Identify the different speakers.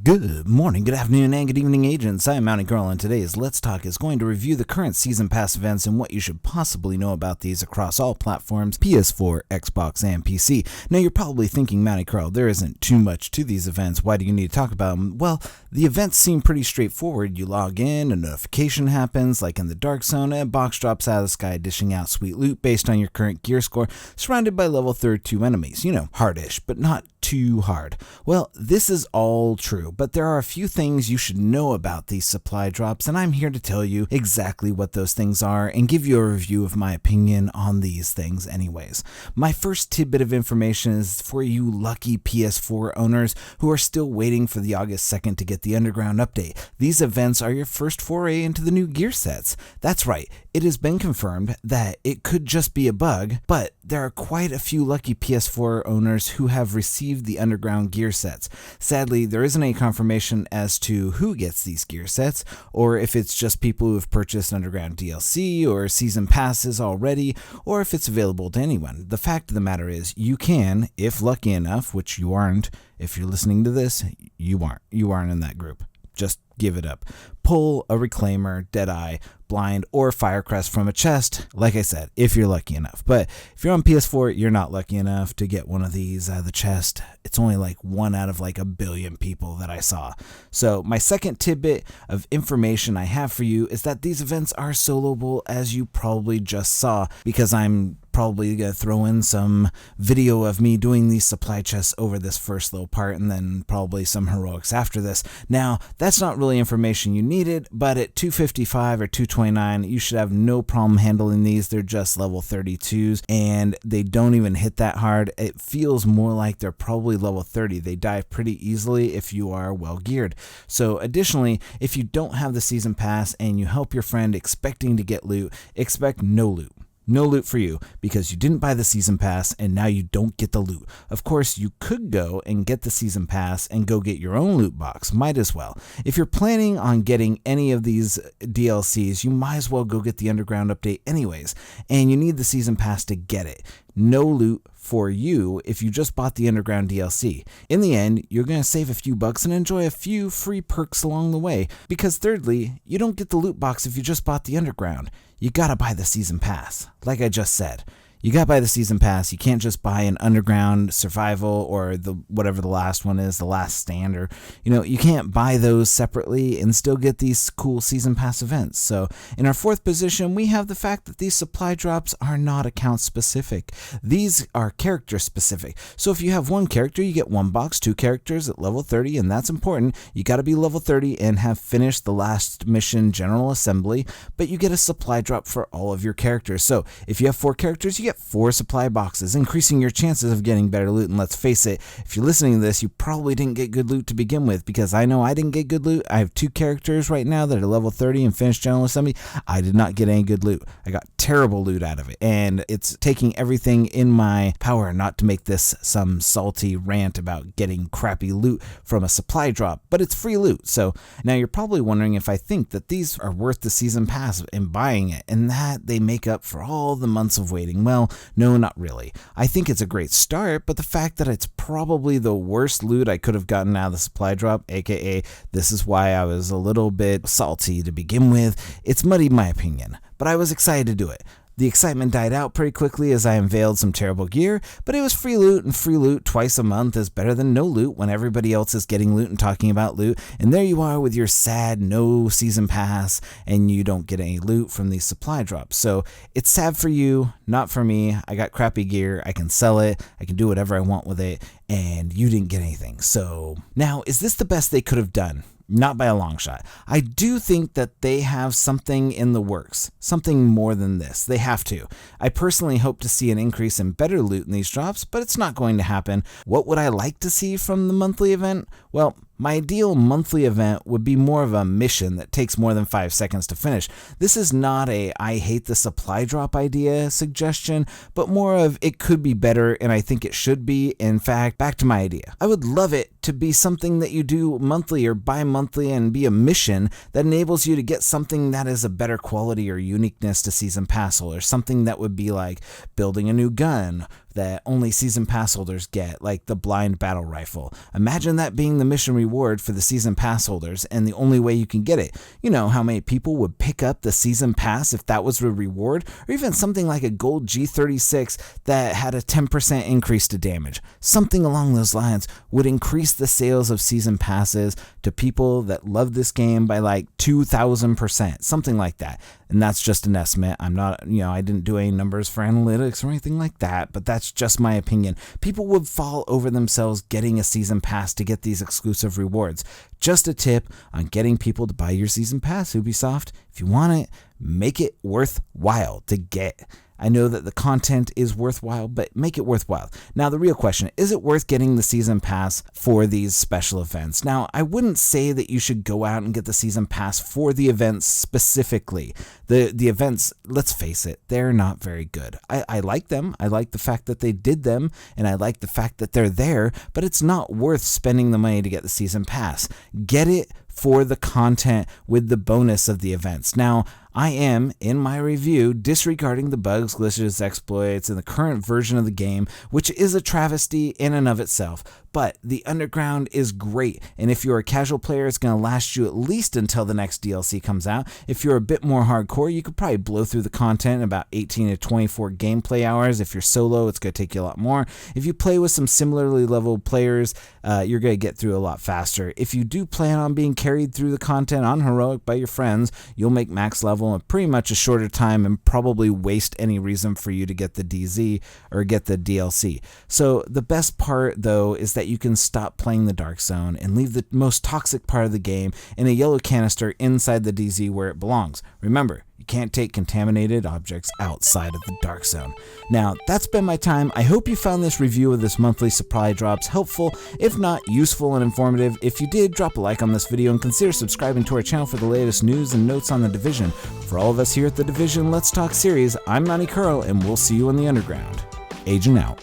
Speaker 1: Good morning, good afternoon, and good evening, agents. I am Mountain Girl, and today's Let's Talk is going to review the current Season Pass events and what you should possibly know about these across all platforms, PS4, Xbox, and PC. Now, you're probably thinking, Mountain Girl, there isn't too much to these events. Why do you need to talk about them? Well, the events seem pretty straightforward. You log in, a notification happens, like in the Dark Zone, a box drops out of the sky dishing out sweet loot based on your current gear score, surrounded by level 32 enemies. You know, hardish, but not too hard. Well, this is all true, but there are a few things you should know about these supply drops, and I'm here to tell you exactly what those things are and give you a review of my opinion on these things anyways. My first tidbit of information is for you lucky PS4 owners who are still waiting for the August 2nd to get the Underground update. These events are your first foray into the new gear sets. That's right, it has been confirmed that it could just be a bug, but there are quite a few lucky PS4 owners who have received the Underground gear sets. Sadly, there isn't any confirmation as to who gets these gear sets, or if it's just people who have purchased Underground DLC or Season Passes already, or if it's available to anyone. The fact of the matter is, you can, if lucky enough, which you aren't, if you're listening to this, you aren't in that group. Just give it up. Pull a Reclaimer, Deadeye, Blind, or Firecrest from a chest, like I said, if you're lucky enough. But if you're on PS4, you're not lucky enough to get one of these out of the chest. It's only like 1 out of like a billion people that I saw. So my second tidbit of information I have for you is that these events are soloable, as you probably just saw, because I'm probably going to throw in some video of me doing these supply chests over this first little part, and then probably some heroics after this. Now, that's not really information you needed, but at 255 or 229, you should have no problem handling these. They're just level 32s, and they don't even hit that hard. It feels more like they're probably level 30. They dive pretty easily if you are well geared. So additionally, if you don't have the Season Pass and you help your friend expecting to get loot, expect no loot. No loot for you, because you didn't buy the Season Pass and now you don't get the loot. Of course, you could go and get the Season Pass and go get your own loot box. Might as well. If you're planning on getting any of these DLCs, you might as well go get the Underground update anyways, and you need the Season Pass to get it. No loot for you if you just bought the Underground DLC. In the end, you're going to save a few bucks and enjoy a few free perks along the way, because thirdly, you don't get the loot box if you just bought the Underground. You gotta buy the Season Pass, like I just said. You gotta buy the Season Pass. You can't just buy an Underground Survival or the whatever the last one is, the Last Stand, or you can't buy those separately and still get these cool Season Pass events. So in our fourth position, we have the fact that these supply drops are not account specific. These are character specific. So if you have one character, you get one box, 2 characters at level 30, and that's important. You gotta be level 30 and have finished the last mission General Assembly, but you get a supply drop for all of your characters. So if you have 4 characters, you get 4 supply boxes, increasing your chances of getting better loot. And let's face it, if you're listening to this, you probably didn't get good loot to begin with, because I know I didn't get good loot. I have 2 characters right now that are level 30 and finished General Assembly. I did not get any good loot. I got terrible loot out of it, and it's taking everything in my power not to make this some salty rant about getting crappy loot from a supply drop, but it's free loot. So now you're probably wondering if I think that these are worth the Season Pass and buying it, and that they make up for all the months of waiting. Well, no, not really. I think it's a great start, but the fact that it's probably the worst loot I could have gotten out of the supply drop, aka this is why I was a little bit salty to begin with, it's muddied my opinion, but I was excited to do it. The excitement died out pretty quickly as I unveiled some terrible gear, but it was free loot, and free loot twice a month is better than no loot when everybody else is getting loot and talking about loot, and there you are with your sad no Season Pass and you don't get any loot from these supply drops. So it's sad for you, not for me. I got crappy gear, I can sell it, I can do whatever I want with it, and you didn't get anything. So now, is this the best they could have done? Not by a long shot. I do think that they have something in the works, something more than this. They have to. I personally hope to see an increase in better loot in these drops, but it's not going to happen. What would I like to see from the monthly event? Well, my ideal monthly event would be more of a mission that takes more than 5 seconds to finish. This is not a I hate the supply drop idea suggestion, but more of it could be better and I think it should be. In fact, back to my idea. I would love it to be something that you do monthly or bi-monthly and be a mission that enables you to get something that is a better quality or uniqueness to Season Pass, or something that would be like building a new gun, that only Season Pass holders get, like the blind battle rifle. Imagine that being the mission reward for the Season Pass holders and the only way you can get it. You know how many people would pick up the Season Pass if that was the reward? Or even something like a gold G36 that had a 10% increase to damage. Something along those lines would increase the sales of Season Passes to people that love this game by like 2,000%, something like that. And that's just an estimate. I'm not, I didn't do any numbers for analytics or anything like that, but that's just my opinion. People would fall over themselves getting a Season Pass to get these exclusive rewards. Just a tip on getting people to buy your Season Pass, Ubisoft. If you want it, make it worthwhile to get. I know that the content is worthwhile, but make it worthwhile. Now, the real question, is it worth getting the Season Pass for these special events? Now, I wouldn't say that you should go out and get the Season Pass for the events specifically. The events, let's face it, they're not very good. I like them. I like the fact that they did them, and I like the fact that they're there, but it's not worth spending the money to get the Season Pass. Get it for the content with the bonus of the events. Now, I am, in my review, disregarding the bugs, glitches, exploits, and the current version of the game, which is a travesty in and of itself. But the Underground is great, and if you're a casual player, it's going to last you at least until the next DLC comes out. If you're a bit more hardcore, you could probably blow through the content in about 18 to 24 gameplay hours. If you're solo, it's going to take you a lot more. If you play with some similarly leveled players, you're going to get through a lot faster. If you do plan on being carried through the content on Heroic by your friends, you'll make max level in pretty much a shorter time and probably waste any reason for you to get the DZ or get the DLC. So the best part, though, is that you can stop playing the Dark Zone and leave the most toxic part of the game in a yellow canister inside the DZ where it belongs. Remember, you can't take contaminated objects outside of the Dark Zone. Now, that's been my time. I hope you found this review of this monthly supply drops helpful, if not useful and informative. If you did, drop a like on this video and consider subscribing to our channel for the latest news and notes on The Division. For all of us here at The Division Let's Talk series, I'm Monty Curl, and we'll see you in the Underground. Aging out.